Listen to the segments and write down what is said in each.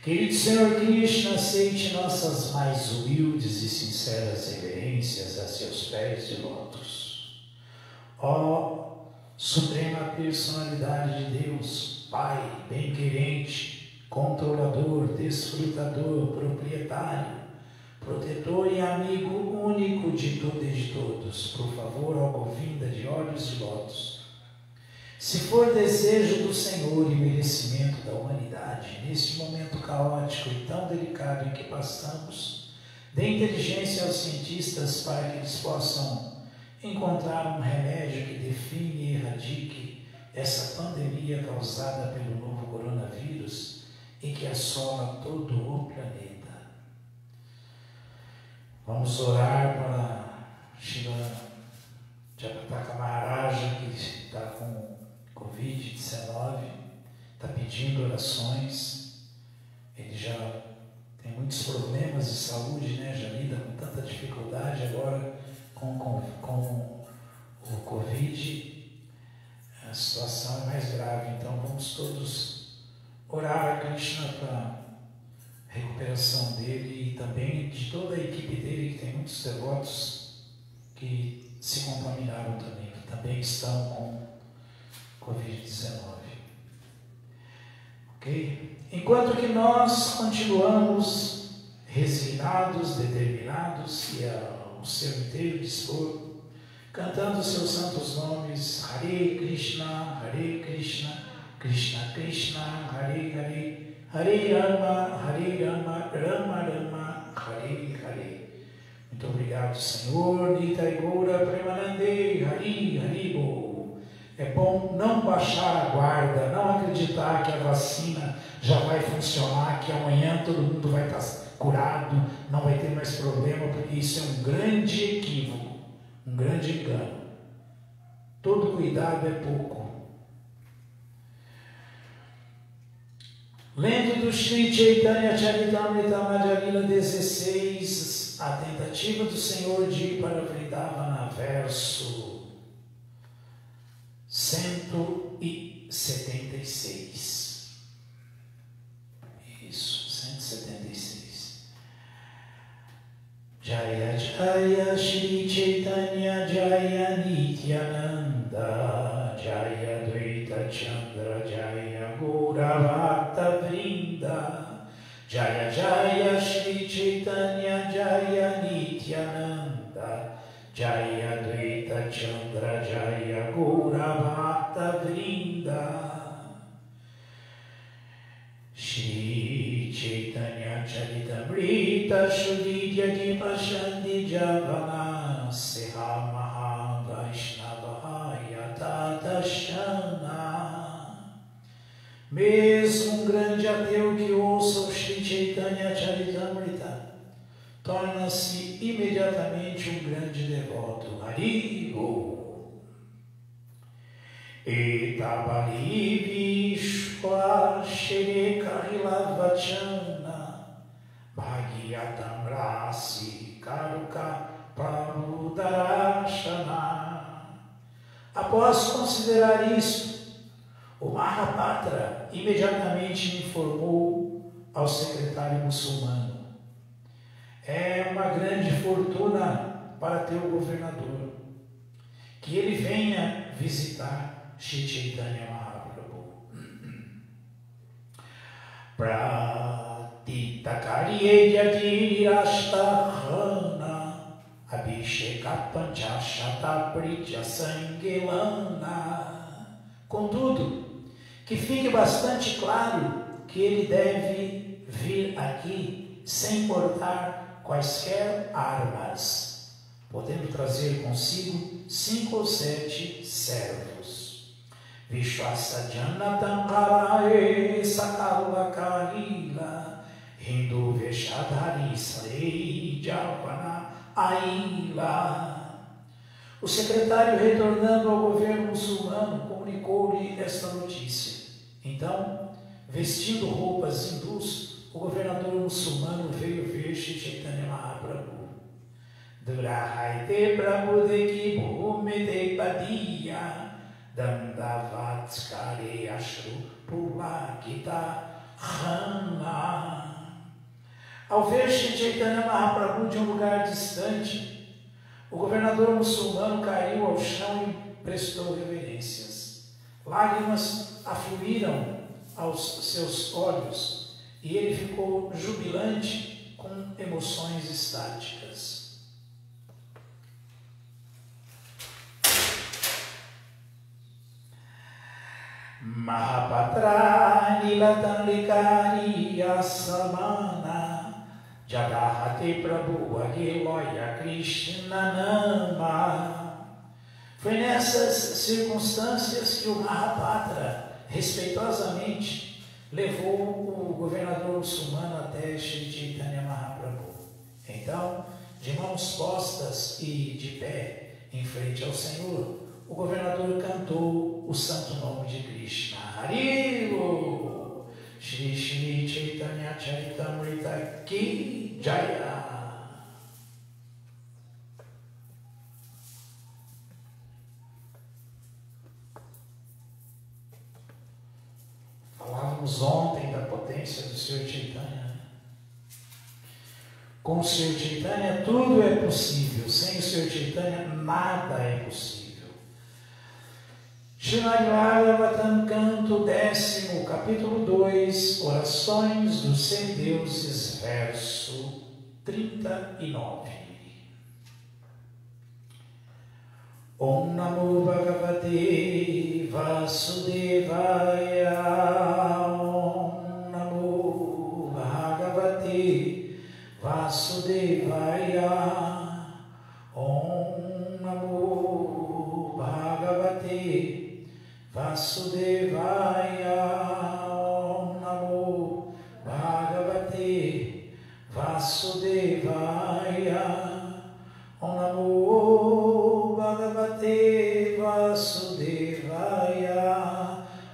Querido Senhor Krishna, aceite nossas mais humildes e sinceras reverências a seus pés de lótus. Ó Suprema Personalidade de Deus, Pai, bem-querente, controlador, desfrutador, proprietário, protetor e amigo único de tudo e de todos, por favor, ó Govinda de olhos de lótus, se for desejo do Senhor e merecimento da humanidade, neste momento caótico e tão delicado em que passamos, dê inteligência aos cientistas para que eles possam encontrar um remédio que define e erradique essa pandemia causada pelo novo coronavírus e que assola todo o planeta. Vamos orar para Shila Japataka Maharaja, que está com Covid-19, está pedindo orações. Ele já tem muitos problemas de saúde, né? Já lida com tanta dificuldade agora com o Covid. A situação é mais grave, então vamos todos orar a Krishna para a recuperação dele e também de toda a equipe dele, que tem muitos devotos que se contaminaram também, que também estão com Covid-19. Ok? Enquanto que nós continuamos resignados, determinados e ao seu inteiro dispor, cantando seus santos nomes, Hare Krishna, Krishna Krishna, Hare Hare, Hare Rama, Rama Rama, Hare Hare. Muito obrigado, Senhor. Nitai Gaura Premanande, Hari Haribo. É bom não baixar a guarda, não acreditar que a vacina já vai funcionar, que amanhã todo mundo vai estar curado, não vai ter mais problema, porque isso é um grande equívoco, um grande engano. Todo cuidado é pouco. Lendo do Sri Chaitanya Charitamrita Madhya 16, a tentativa do Senhor de ir para Vrindavana, verso 176. Isso, 176. Jaya Jaya Shri Chaitanya Jaya Nityananda Jaya Dvaita Chandra Jaya Gauravata Vrinda Jaya Jaya Shri Chaitanya Jaya Nityananda Jaya Dvaita Chandra Jaya Gauravata Vrinda Shri Chaitanya Charitamrita Shuddhya Dipashandi Javana Seha Maha Vaishnava Yatata Shana. Mesmo um grande ateu que ouça o Shri Chaitanya Charitamrita torna-se imediatamente um grande devoto. Haribo. Etabali Vishwa Sherekahilavachana Bhagyatam Rasi Karuka Prabudarashana. Após considerar isto, o Mahapatra imediatamente informou ao secretário muçulmano: é uma grande fortuna para teu governador que ele venha visitar Shri Chaitanya Mahaprabhu. Pratitakariye Yati Rashtahana Abhisheka Panchashata Pritya Sangelana. Contudo, que fique bastante claro que ele deve vir aqui sem portar quaisquer armas, podendo trazer consigo 5 ou 7 servos. Vishwasa Janatam Karae Sakala Kalila Hindu Veshadhari Sarei Javana Aila. O secretário, retornando ao governo muçulmano, comunicou-lhe esta notícia. Então, vestindo roupas hindus, o governador muçulmano veio ver Shri Chaitanya Mahaprabhu. Durahaite Prabhu Deki Bhumite Padia Dandavatskare Ashru Pulakita Rama. Ao ver Shri Chaitanya Mahaprabhu de um lugar distante, o governador muçulmano caiu ao chão e prestou reverências. Lágrimas afluíram aos seus olhos e ele ficou jubilante com emoções estáticas. Mahapatra Nilatanlikari Asamana Jagahate Prabhu Agiloya Krishna Nama. Foi nessas circunstâncias que o Mahapatra respeitosamente levou o governador muçulmano até Shri Chaitanya Mahaprabhu. Então, de mãos postas e de pé em frente ao Senhor, o governador cantou o santo nome de Krishna. Haribo! Shri Shri Chaitanya Charitamrita Ki Jaya! Falávamos ontem da potência do Senhor Chaitanya. Com o Senhor Chaitanya tudo é possível. Sem o Senhor Chaitanya nada é possível. Srimad Bhagavatam, canto 10º, capítulo 2, Orações dos Semideuses, verso 39. Om Namo Bhagavate Vasudevaya. Om Namo Bhagavate Vasudevaya. Om Namo Bhagavate Vasudevaya. Om Namo Bhagavate Vasudevaya. Om Namo Bhagavate Vasudevaya.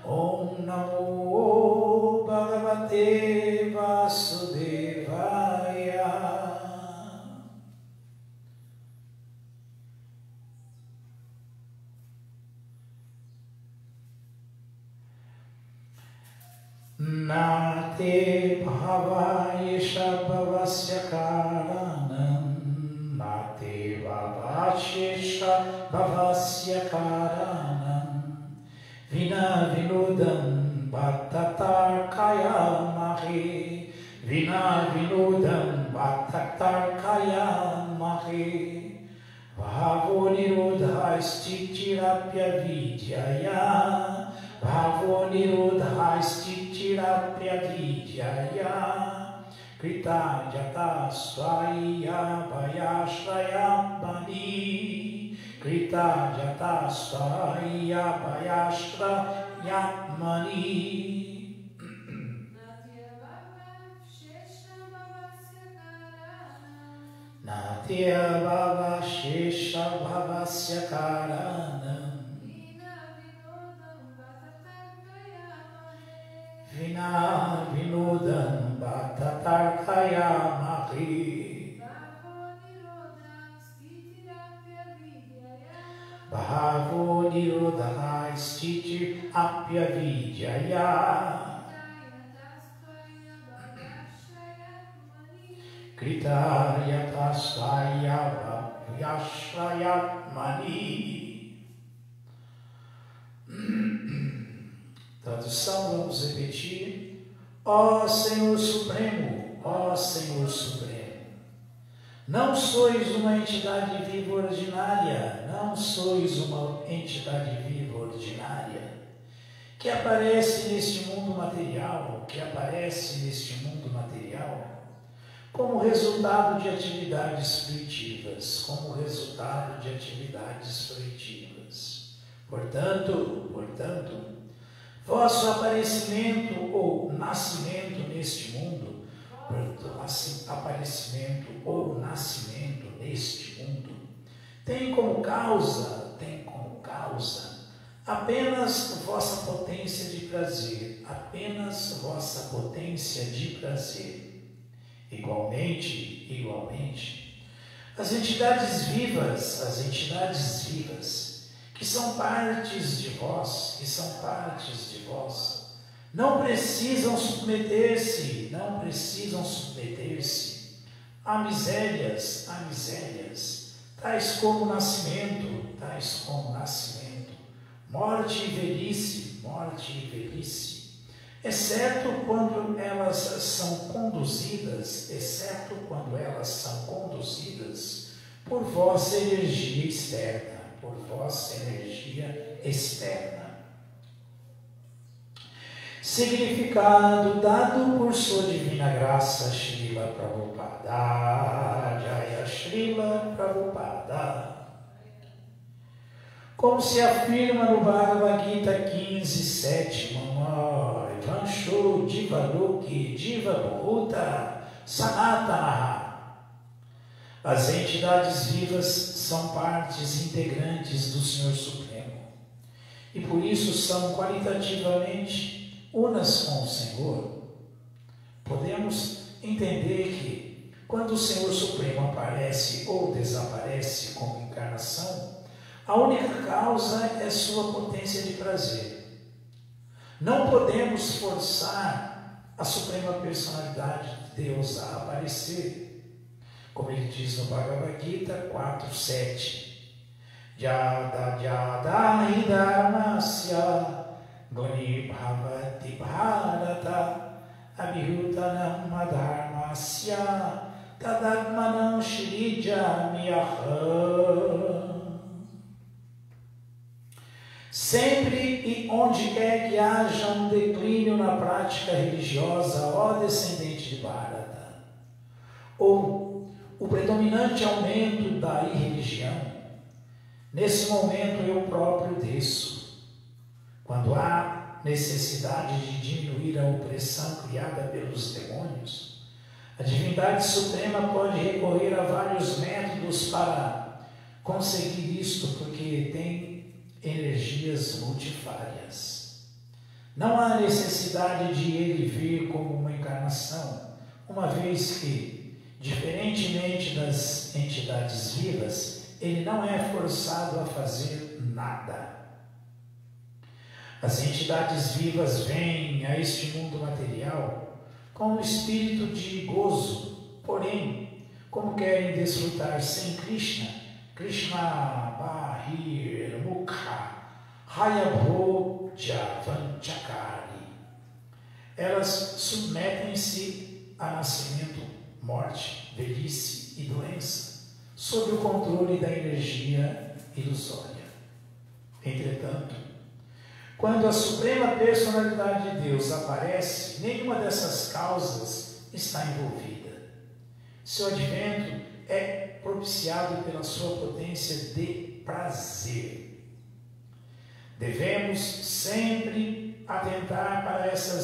Om Namo Bhagavate Vasudevaya. Nate bhavayesha bhavasya karanam. Nate bhavashesha bhavasya karanam. Vina vinodam bhattatar kaya mahe. Vina vinodam bhattatar kaya mahe. Bhavo nirodha stitirapya vidyaya. Bhavo nirodha stitirapya vidyaya. Krita jata swaya vayashraya mani. Krita jata swaya vayashraya mani. Natya bhava shesha bhavasya karanam. Vina vinodam bhattatar kaya mahi. Bhavo nirodha stiti apya vidyaya. Krita yatasvaya vyashraya mani. Tradução, vamos repetir. Ó Senhor Supremo, ó Senhor Supremo, não sois uma entidade viva ordinária, não sois uma entidade viva ordinária, que aparece neste mundo material, como resultado de atividades fruitivas, Portanto, vosso aparecimento ou nascimento neste mundo, tem como causa apenas vossa potência de prazer, Igualmente, as entidades vivas, que são partes de vós, não precisam submeter-se a misérias, tais como nascimento, morte e velhice, exceto quando elas são conduzidas, por vossa energia externa. Significado dado por sua divina graça, Srila Prabhupada, Jaya Srila Prabhupada. Como se afirma no Bhagavad Gita 15:7, Vansho Divaluki Divabuta Sanatanaha. As entidades vivas são partes integrantes do Senhor Supremo e por isso são qualitativamente unas com o Senhor. Podemos entender que quando o Senhor Supremo aparece ou desaparece como encarnação, a única causa é sua potência de prazer. Não podemos forçar a Suprema Personalidade de Deus a aparecer, como ele diz no Bhagavad Gita 4:7. Jada jada hidharmasya goni bhavati bharata abhihutanam adharmasya tadadmanam shrijamiyaham. Sempre e onde quer que haja um declínio na prática religiosa, ó descendente de Bharata, ou o predominante aumento da irreligião, nesse momento eu próprio desço. Quando há necessidade de diminuir a opressão criada pelos demônios, a divindade suprema pode recorrer a vários métodos para conseguir isto, porque tem energias multifárias. Não há necessidade de ele vir como uma encarnação, uma vez que, diferentemente das entidades vivas, ele não é forçado a fazer nada. As entidades vivas vêm a este mundo material com o espírito de gozo, porém, como querem desfrutar sem Krishna, Krishna Bahir Mukha Hayabhoja Vanchakari, elas submetem-se a nascimento, morte, velhice e doença, sob o controle da energia ilusória. Entretanto, quando a Suprema Personalidade de Deus aparece, nenhuma dessas causas está envolvida. Seu advento é propiciado pela sua potência de prazer. Devemos sempre atentar para essa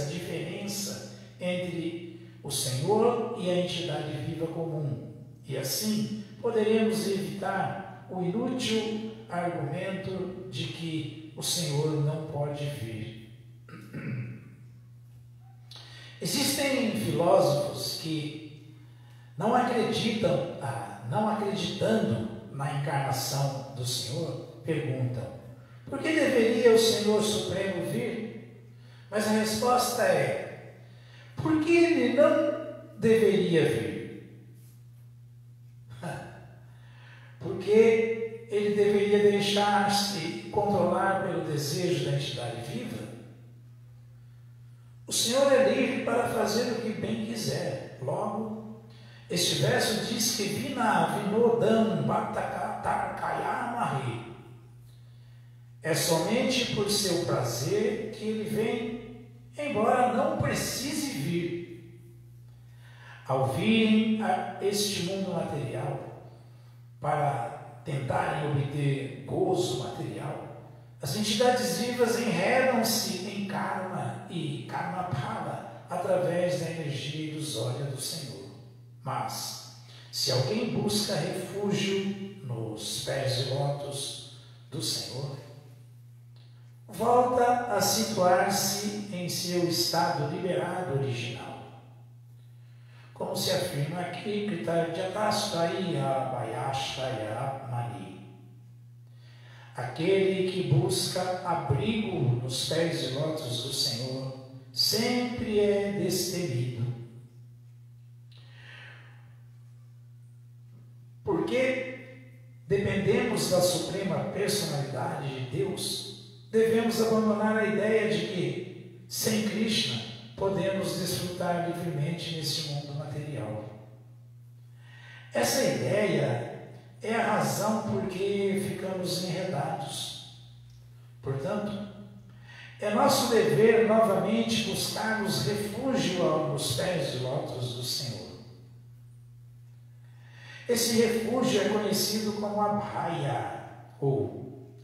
diferença entre o Senhor e a entidade viva comum, e assim poderemos evitar o inútil argumento de que o Senhor não pode vir. Existem filósofos que, não acreditando na encarnação do Senhor, perguntam: por que deveria o Senhor Supremo vir? Mas a resposta é: por que ele não deveria vir? Porque ele deveria deixar-se controlar pelo desejo da entidade viva? O Senhor é livre para fazer o que bem quiser. Logo, este verso diz que Vina Vinodam Bhattakatarkayamahi. É somente por seu prazer que ele vem, embora não precise vir. Ao virem a este mundo material para tentarem obter gozo material, as entidades vivas enredam-se em karma e karma phala através da energia ilusória do Senhor. Mas, se alguém busca refúgio nos pés de lótus do Senhor, volta a situar-se em seu estado liberado original. Como se afirma aqui, Kritajatastaya Vayashaya Mani. Aquele que busca abrigo nos pés de lótus do Senhor sempre é destemido. Porque dependemos da suprema personalidade de Deus, devemos abandonar a ideia de que, sem Krishna, podemos desfrutar livremente neste mundo material. Essa ideia é a razão por que ficamos enredados. Portanto, é nosso dever novamente buscarmos refúgio nos pés de lótus do Senhor. Esse refúgio é conhecido como Abhaya, ou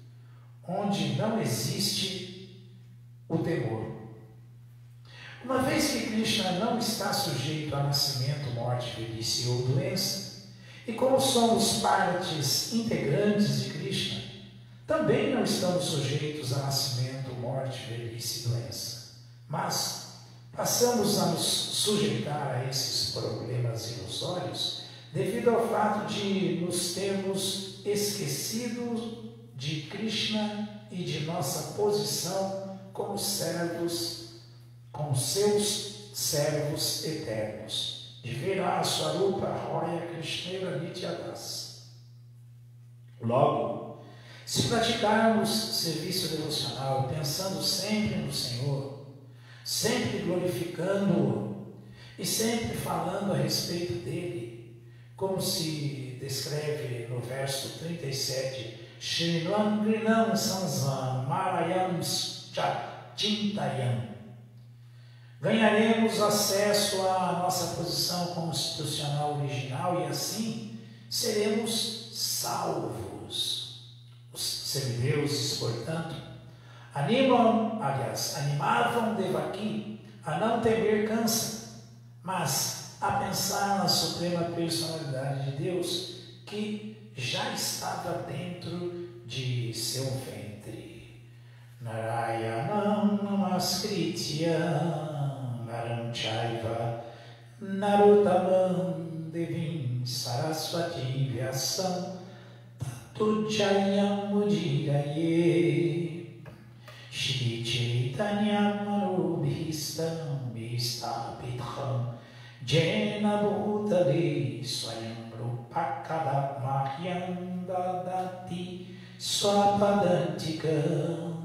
onde não existe o temor. Uma vez que Krishna não está sujeito a nascimento, morte, velhice ou doença, e como somos partes integrantes de Krishna, também não estamos sujeitos a nascimento, morte, velhice e doença. Mas passamos a nos sujeitar a esses problemas ilusórios devido ao fato de nos termos esquecido de Krishna e de nossa posição como servos, como seus servos eternos. De Vira Swarupa Roya Krishna Nityadas. Logo, se praticarmos serviço devocional pensando sempre no Senhor, sempre glorificando-o e sempre falando a respeito dele, como se descreve no verso 37, Shrinuam Grinam Sansan Marayam Chintayam, ganharemos acesso à nossa posição constitucional original e assim seremos salvos. Os semideuses, portanto, animavam Devaki a não temer câncer, mas a pensar na suprema personalidade de Deus que já estava dentro de seu ventre. Narayanam Namaskritya Naram Chaiva Narottamam Devim Saraswati Vyasam Tato Jayam Mudiraye Shri Chaitanya Manobhistam Vistapitham Jena Bhutale Swayam Rupakada Mahyam Dadati Swapadantikam.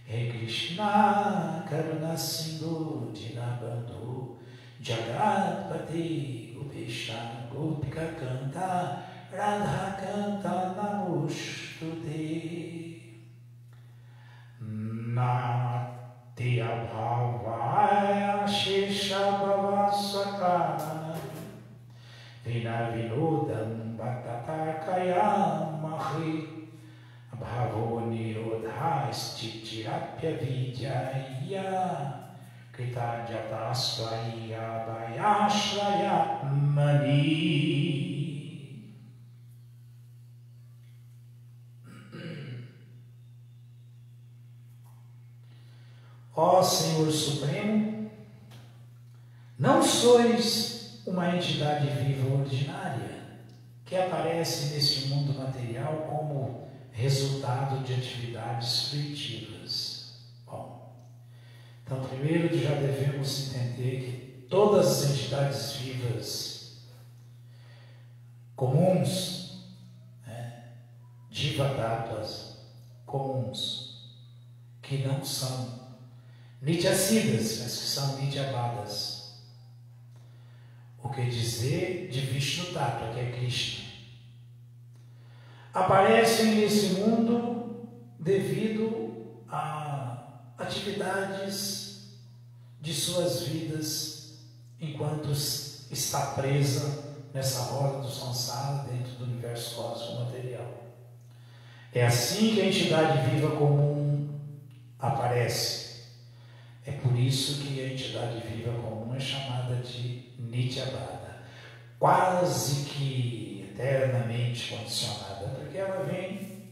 He Krishna Karuna Sindhu Dinabandhu Jagatpati Gopesha Gopika Kanta Radha Kanta Namostute Nati Abhavaya Shesha Bhava Sakarana Vina Vinodam Bhattatakaya Mahi Bhavo Nirodha Stitirapya Vidyaya Krita Jatasvaya Vayashraya Mani. Ó Senhor Supremo, não sois uma entidade viva ordinária que aparece neste mundo material como resultado de atividades fruitivas. Bom, então primeiro já devemos entender que todas as entidades vivas comuns, Jiva-tattvas comuns, que não são Nityasidas, mas que são Nityabadas. O que dizer de Vishnu-tattva, que é Krishna, aparecem nesse mundo devido a atividades de suas vidas enquanto está presa nessa roda do samsara dentro do universo cósmico material. É assim que a entidade viva comum aparece. É por isso que a entidade viva comum é chamada de Nityabada, quase que eternamente condicionada, porque ela vem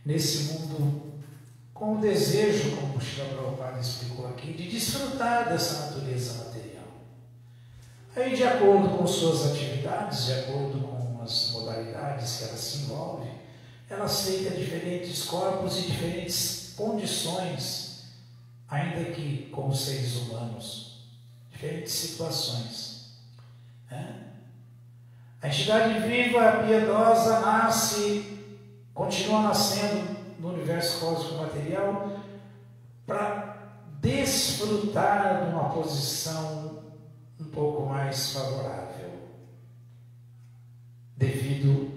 nesse mundo com o desejo, como o Srila Prabhupada explicou aqui, de desfrutar dessa natureza material. Aí, de acordo com suas atividades, de acordo com as modalidades que ela se envolve, ela aceita diferentes corpos e diferentes condições, ainda que como seres humanos, diferentes situações. A entidade viva, piedosa, continua nascendo no universo cósmico material para desfrutar de uma posição um pouco mais favorável, devido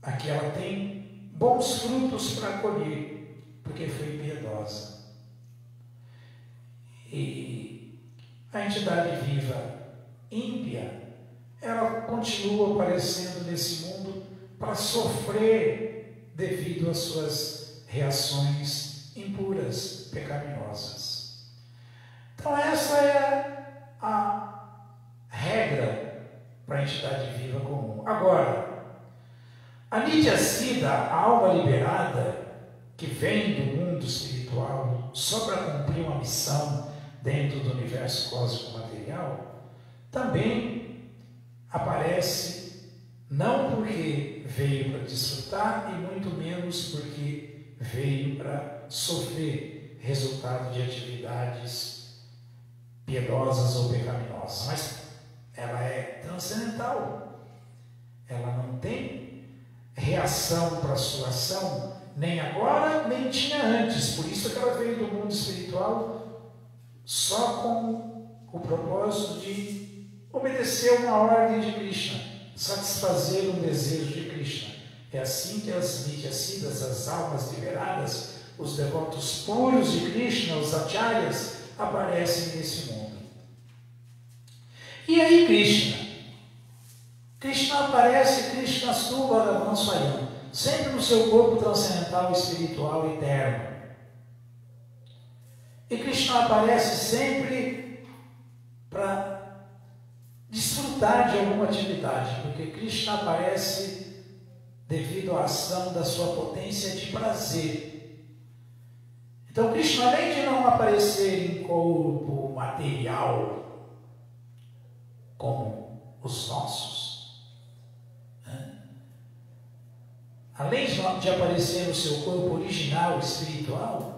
a que ela tem bons frutos para colher, porque foi piedosa. E a entidade viva ímpia, ela continua aparecendo nesse mundo para sofrer devido às suas reações impuras, pecaminosas. Então essa é a regra para a entidade viva comum. Agora, a Nitya Siddha, a alma liberada, que vem do mundo espiritual só para cumprir uma missão dentro do universo cósmico material, também aparece não porque veio para desfrutar e muito menos porque veio para sofrer resultado de atividades piedosas ou pecaminosas, mas ela é transcendental, ela não tem reação para a sua ação, nem agora, nem tinha antes, por isso que ela veio do mundo espiritual só com o propósito de obedecer uma ordem de Krishna, satisfazer um desejo de Krishna. É assim que as Nityasiddhas, as almas liberadas, os devotos puros de Krishna, os acharyas, aparecem nesse mundo. E aí Krishna aparece, Krishnastu Bhagavan Swayam, sempre no seu corpo transcendental, espiritual, eterno. E Krishna aparece sempre para desfrutar de alguma atividade, porque Krishna aparece devido à ação da sua potência de prazer. Então Krishna, além de não aparecer em corpo material como os nossos, além de aparecer no seu corpo original espiritual,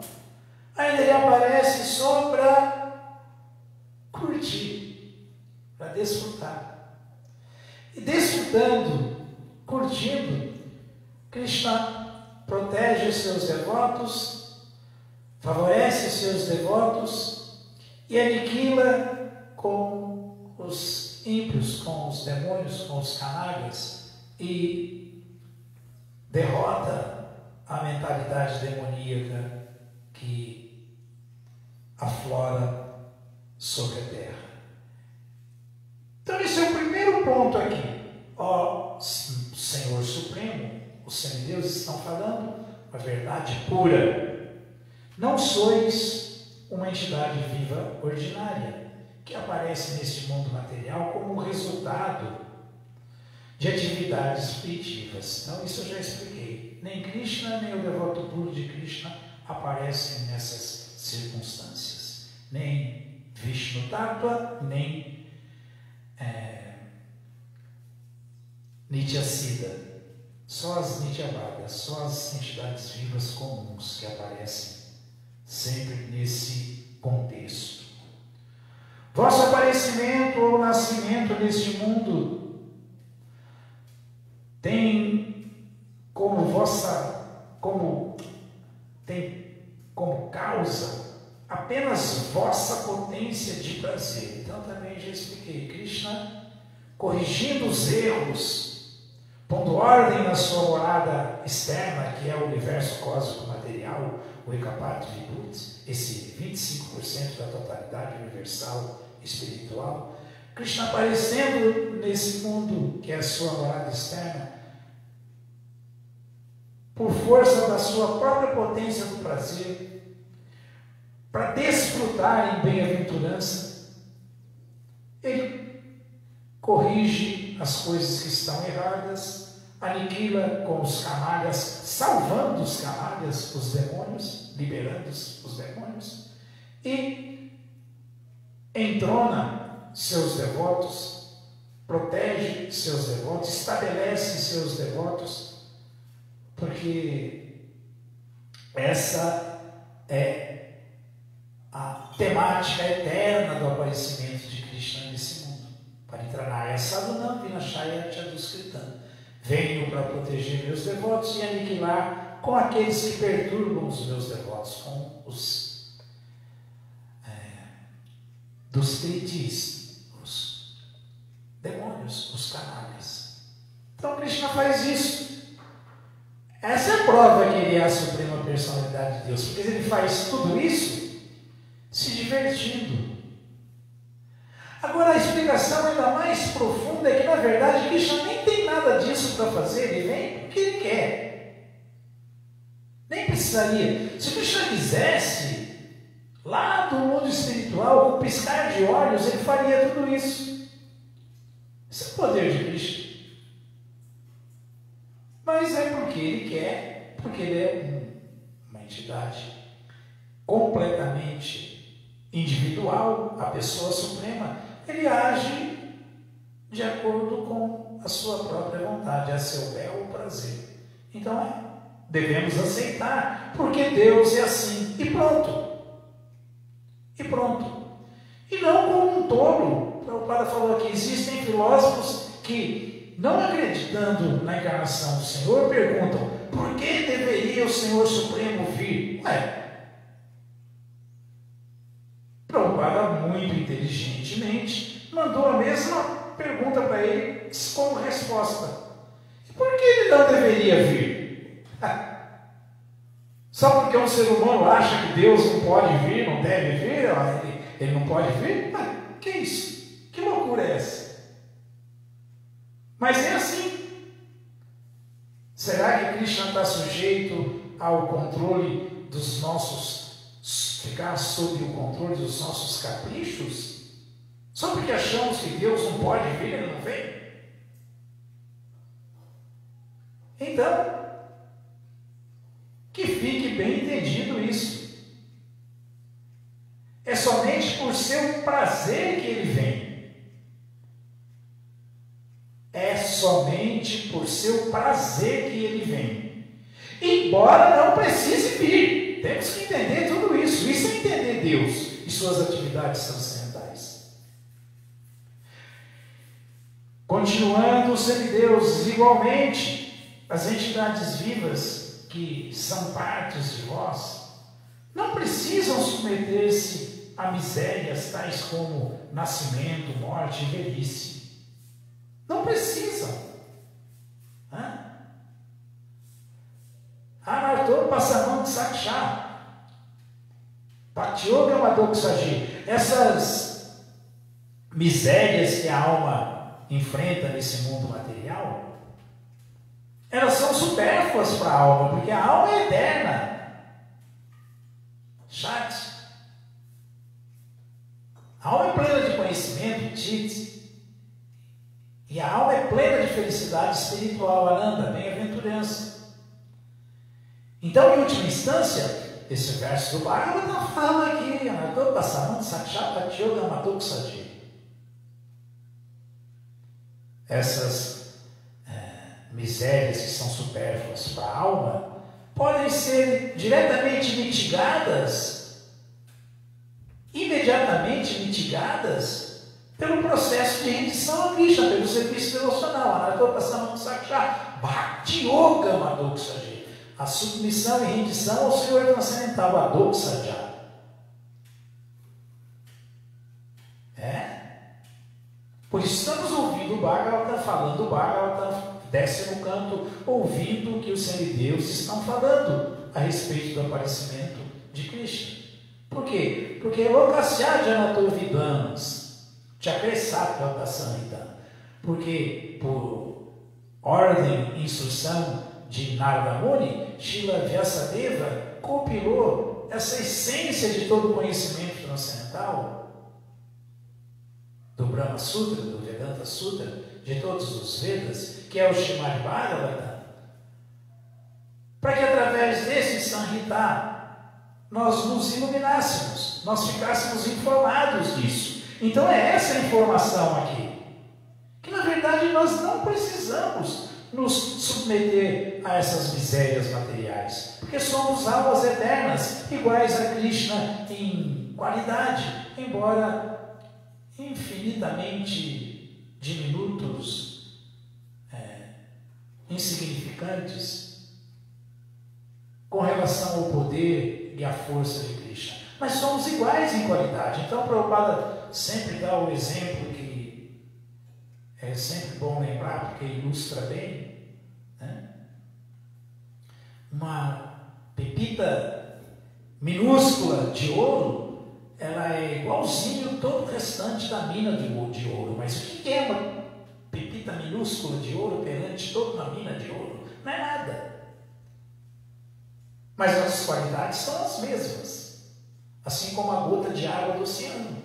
ainda ele aparece só para curtir, para desfrutar. E desfrutando, curtindo, Krishna protege os seus devotos, favorece os seus devotos e aniquila com os ímpios, com os demônios, com os canalhas e derrota a mentalidade demoníaca que aflora sobre a terra. Então esse é o primeiro ponto aqui. Ó Senhor Supremo, os semideuses estão falando a verdade pura. Não sois uma entidade viva ordinária, que aparece neste mundo material como resultado de atividades primitivas. Então isso eu já expliquei. Nem Krishna, nem o devoto puro de Krishna aparecem nessas circunstâncias. Nem Vishnu Tattva, nem Nityasiddha, só as Nityabhagas, só as entidades vivas comuns que aparecem sempre nesse contexto. Vosso aparecimento ou nascimento neste mundo tem como causa apenas vossa potência de prazer. Então também já expliquei, Krishna corrigindo os erros, pondo ordem na sua morada externa, que é o universo cósmico material, o Ekapat Vibhuti, esse 25% da totalidade universal espiritual. Krishna aparecendo nesse mundo, que é a sua morada externa, por força da sua própria potência do prazer, para desfrutar em bem-aventurança, ele corrige as coisas que estão erradas, aniquila com os canalhas, salvando os canalhas, os demônios, liberando os demônios, e entrona seus devotos, protege seus devotos, estabelece seus devotos porque essa é a temática eterna do aparecimento de Krishna nesse mundo. Paritranaya sadhunam vinashaya chaduskritam. Venho para proteger meus devotos e aniquilar com aqueles que perturbam os meus devotos, com os dos kritis, os demônios, os canalhas. Então Krishna faz isso. Essa é a prova que ele é a suprema personalidade de Deus, porque ele faz tudo isso se divertindo. Agora a explicação ainda mais profunda é que, na verdade, Krishna nem tem nada disso para fazer, ele vem porque ele quer. Nem precisaria. Se Krishna quisesse, lá do mundo espiritual, com piscar de olhos, ele faria tudo isso. Esse é o poder de Krishna. Mas é porque ele quer, porque ele é uma entidade completamente individual, a pessoa suprema. Ele age de acordo com a sua própria vontade, a seu bel prazer. Então, devemos aceitar, porque Deus é assim, e pronto. E pronto. E não como um tolo. O Prabhupada falou que existem filósofos que, não acreditando na encarnação do Senhor, perguntam: por que deveria o Senhor Supremo vir? Prabhupada, muito inteligentemente, mandou a mesma pergunta para ele como resposta: e por que ele não deveria vir? Só porque um ser humano acha que Deus não pode vir, não deve vir, ele não pode vir? Que isso? Que loucura é essa? Mas é assim. Será que Krishna está sujeito ao controle dos nossos, ficar sob o controle dos nossos caprichos? Só porque achamos que Deus não pode vir, ele não vem? Então, que fique bem entendido isso. É somente por seu prazer que ele vem. É somente por seu prazer que ele vem. Embora não precise vir. Temos que entender tudo isso. Isso é entender Deus e suas atividades transcendentais. Continuando os semideuses, igualmente, as entidades vivas que são partes de vós, não precisam submeter-se a misérias tais como nascimento, morte e velhice. Não precisam. Anartor Passamam Sakshá, Bhakti Yoga Madhoksaji. Essas misérias que a alma enfrenta nesse mundo material, elas são supérfluas para a alma, porque a alma é eterna. Chat. A alma é plena de conhecimento, Chit. E a alma é plena de felicidade espiritual, Ananda, bem-aventurança. Então, em última instância, esse verso do Bhagavatam fala aqui, Anartor Passamam Sakshá Bhakti Yoga Madhoksaji. Essas misérias que são supérfluas para a alma podem ser diretamente mitigadas, imediatamente mitigadas, pelo processo de rendição a Krishna, pelo serviço devocional. Anartor Passamam Sakshá Bhakti Yoga Madhoksaji. A submissão e rendição ao Senhor transcendental, a Doksaja. Por isso estamos ouvindo o Bhagavatam, falando o Bhagavatam, desce no canto, ouvindo o que os semideuses estão falando a respeito do aparecimento de Krishna. Por quê? Porque Lokasya Janato Vidans, Chakresatva Samhita. Porque por ordem e instrução de Narada Muni, Srila Vyasadeva compilou essa essência de todo o conhecimento transcendental do Brahma Sutra, do Vedanta Sutra, de todos os Vedas, que é o Srimad Bhagavatam, para que através desse Samhita nós nos iluminássemos, nós ficássemos informados disso. Então é essa a informação aqui, que na verdade nós não precisamos nos submeter a essas misérias materiais, porque somos almas eternas, iguais a Krishna em qualidade, embora infinitamente diminutos, insignificantes, com relação ao poder e à força de Krishna. Mas somos iguais em qualidade. Então, Prabhupada sempre dá o exemplo que é sempre bom lembrar, porque ilustra bem, né? Uma pepita minúscula de ouro, ela é igualzinho todo o restante da mina de ouro. Mas o que é uma pepita minúscula de ouro perante toda uma mina de ouro? Não é nada. Mas as qualidades são as mesmas, assim como a gota de água do oceano.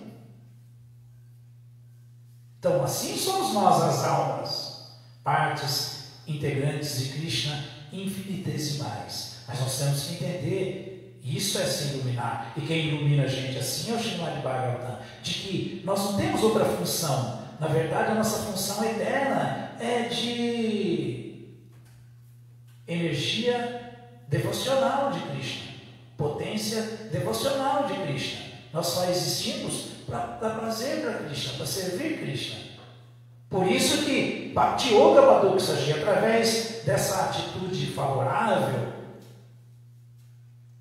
Então, assim somos nós, as almas, partes integrantes de Krishna infinitesimais. Mas nós temos que entender, isso é se iluminar. E quem ilumina a gente assim é o Srimad Bhagavatam, de que nós não temos outra função. Na verdade, a nossa função eterna é de energia devocional de Krishna, potência devocional de Krishna. Nós só existimos para dar prazer para Krishna, para servir Krishna. Por isso que Bhakti Yoga Paduksaji, através dessa atitude favorável,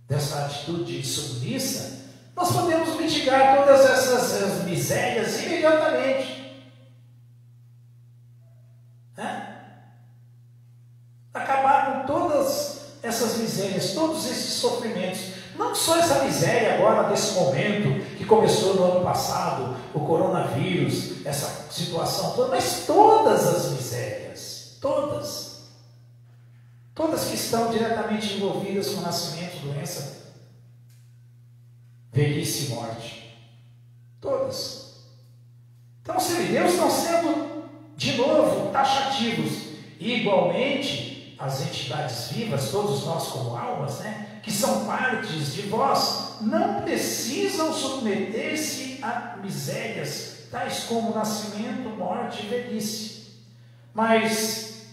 dessa atitude submissa, nós podemos mitigar todas essas misérias imediatamente. Acabar com todas essas misérias, todos esses sofrimentos. Não só essa miséria agora, desse momento, que começou no ano passado, o coronavírus, essa situação toda, mas todas as misérias, todas que estão diretamente envolvidas com nascimento, doença, velhice e morte. Todas. Então, os semideus estão sendo, de novo, taxativos. E, igualmente, as entidades vivas, todos nós como almas, que são partes de vós, não precisam submeter-se a misérias, tais como nascimento, morte e velhice. Mas,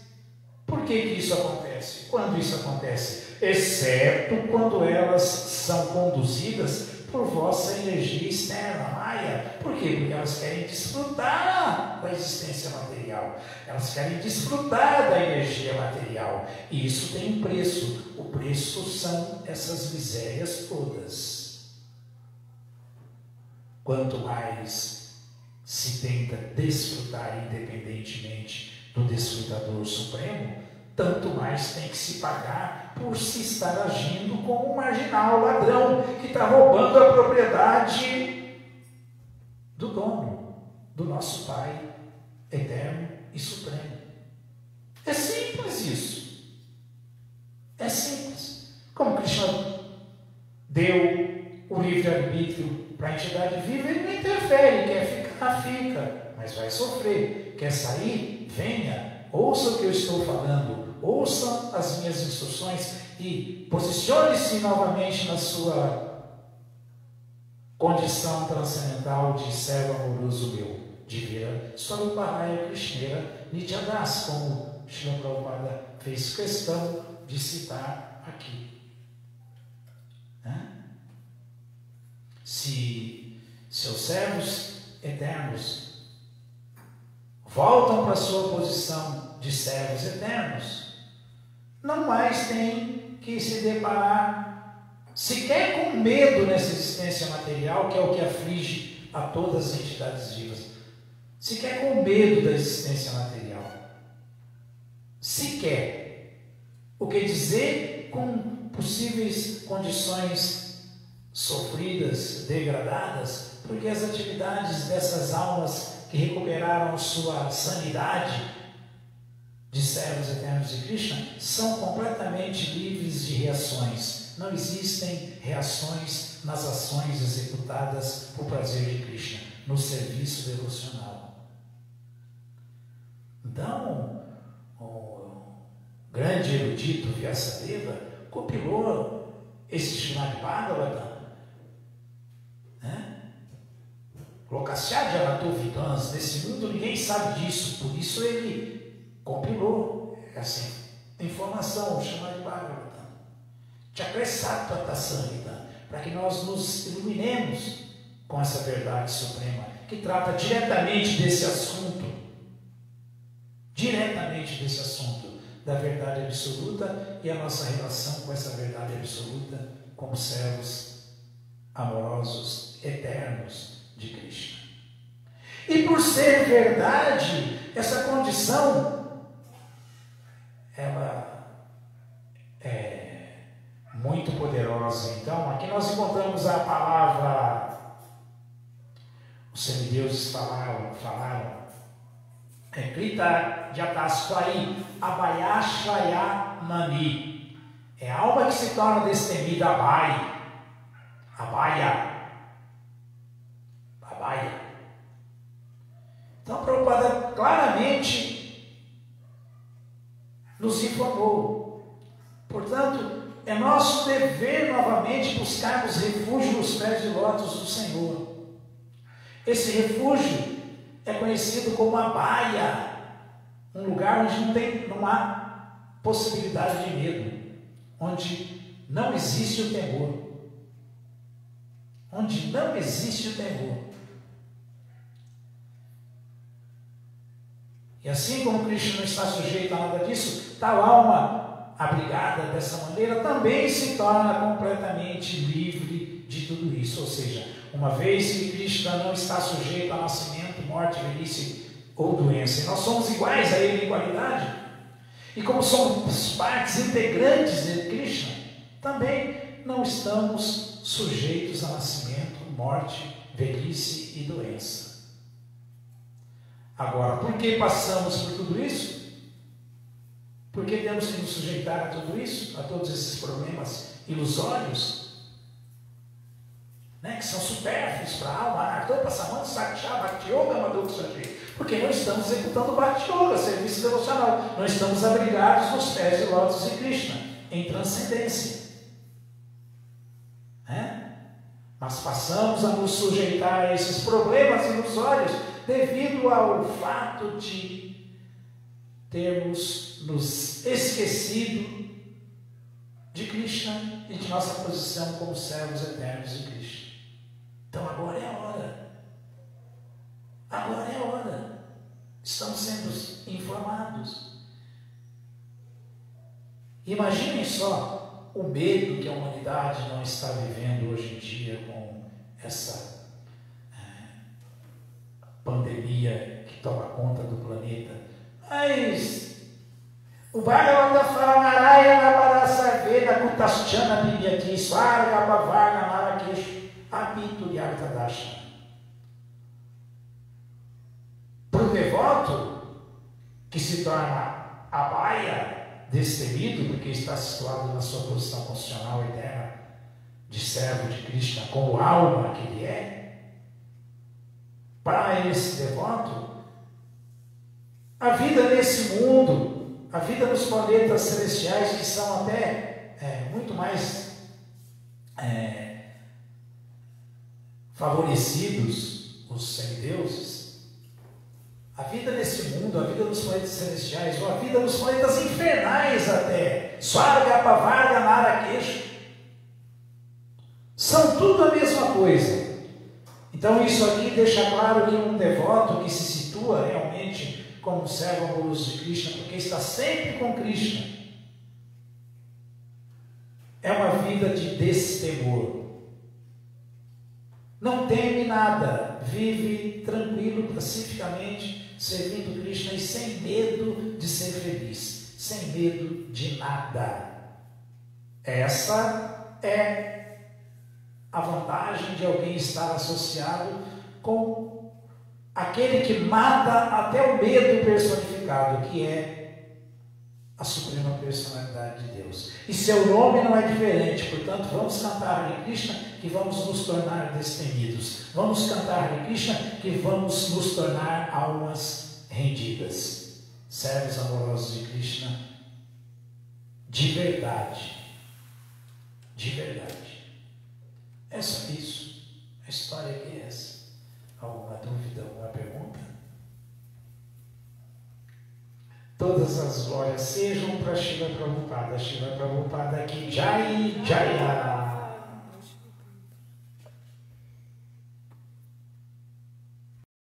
por que isso acontece? Quando isso acontece? Exceto quando elas são conduzidas por vossa energia externa, Maya. Por quê? Porque elas querem desfrutar da existência material. Elas querem desfrutar da energia material. E isso tem um preço. O preço são essas misérias todas. Quanto mais se tenta desfrutar independentemente do desfrutador supremo, tanto mais tem que se pagar por se estar agindo como um marginal ladrão que está roubando a propriedade do dono, do nosso Pai eterno e supremo. É simples isso. É simples. Como Krishna deu o livre-arbítrio para a entidade viva, ele não interfere. Quer ficar, fica, mas vai sofrer. Quer sair? Venha. Ouça o que eu estou falando. Ouça as minhas instruções e posicione-se novamente na sua condição transcendental de servo amoroso meu, de Vira Swaruparaya Krishneira Nityadas, como Srila Prabhupada fez questão de citar aqui. Se seus servos eternos voltam para a sua posição de servos eternos, não mais tem que se deparar sequer com medo nessa existência material, que é o que aflige a todas as entidades vivas. Sequer com medo da existência material. Sequer. O que dizer com possíveis condições sofridas, degradadas, porque as atividades dessas almas que recuperaram sua sanidade de servos eternos de Krishna são completamente livres de reações. Não existem reações nas ações executadas por prazer de Krishna, no serviço devocional. Então, o grande erudito Vyasadeva compilou esse Srimad Bhagavatam, Lokasya Janato Vidans, nesse mundo ninguém sabe disso, por isso ele compilou assim, informação, chamar de Bhagavatam, Chakrasattvata Samhita, para que nós nos iluminemos com essa verdade suprema, que trata diretamente desse assunto, da verdade absoluta e a nossa relação com essa verdade absoluta como servos amorosos, eternos de Krishna. E por ser verdade, essa condição, ela é muito poderosa. Então, aqui nós encontramos a palavra, os semideuses falaram, Krita Jatasvai Abhayashvaya Nani. É a alma que se torna destemida, Abhaya. Então, Prabhupada claramente nos informou. Portanto, é nosso dever novamente buscarmos refúgio nos pés de lótus do Senhor. Esse refúgio é conhecido como Abhaya, um lugar onde não há possibilidade de medo, onde não existe o temor. E assim como Krishna não está sujeito a nada disso, tal alma abrigada dessa maneira também se torna completamente livre de tudo isso. Ou seja, uma vez que Krishna não está sujeito a nascimento, morte, velhice ou doença, e nós somos iguais a ele em qualidade, e como somos partes integrantes de Krishna, também não estamos sujeitos a nascimento, morte, velhice e doença. Agora, por que passamos por tudo isso? Por que temos que nos sujeitar a tudo isso? A todos esses problemas ilusórios? Que são supérfluos para a alma. Porque não estamos executando Bhakti Yoga, serviço devocional. Não estamos abrigados nos pés de lótus de Krishna, em transcendência. Mas passamos a nos sujeitar a esses problemas ilusórios devido ao fato de termos nos esquecido de Krishna e de nossa posição como servos eternos de Krishna. Então agora é a hora. Estamos sendo informados. Imaginem só o medo que a humanidade não está vivendo hoje em dia com essa pandemia que toma conta do planeta. Mas o Bhagavata fala Narayana Parasarveda Kutaschana Bibyati Swarga Bhavarga Narakesh Apito Yartadasha. Para o devoto que se torna abhaya, destemido, porque está situado na sua posição constitucional eterna de servo de Krishna, como alma que ele é, para esse devoto, a vida nesse mundo, a vida nos planetas celestiais, que são até muito mais favorecidos, os semideuses, a vida nesse mundo, a vida nos planetas celestiais, ou a vida nos planetas infernais até, Swarga, Pavarga, Narakesh, são tudo a mesma coisa. Então isso aqui deixa claro que um devoto que se situa realmente como servo amoroso de Krishna, porque está sempre com Krishna, é uma vida de destemor. Não teme nada, vive tranquilo, pacificamente, servindo Krishna e sem medo de ser feliz, sem medo de nada. Essa é a vantagem de alguém estar associado com aquele que mata até o medo personificado, que é a Suprema Personalidade de Deus. E seu nome não é diferente, portanto, vamos cantar Hare Krishna, que vamos nos tornar destemidos. Vamos cantar Hare Krishna, que vamos nos tornar almas rendidas, servos amorosos de Krishna, de verdade. De verdade. É só isso. A história aqui é essa. Alguma dúvida, alguma pergunta? Todas as glórias sejam para Srila Prabhupada. Srila Prabhupada aqui, Jai Jaya.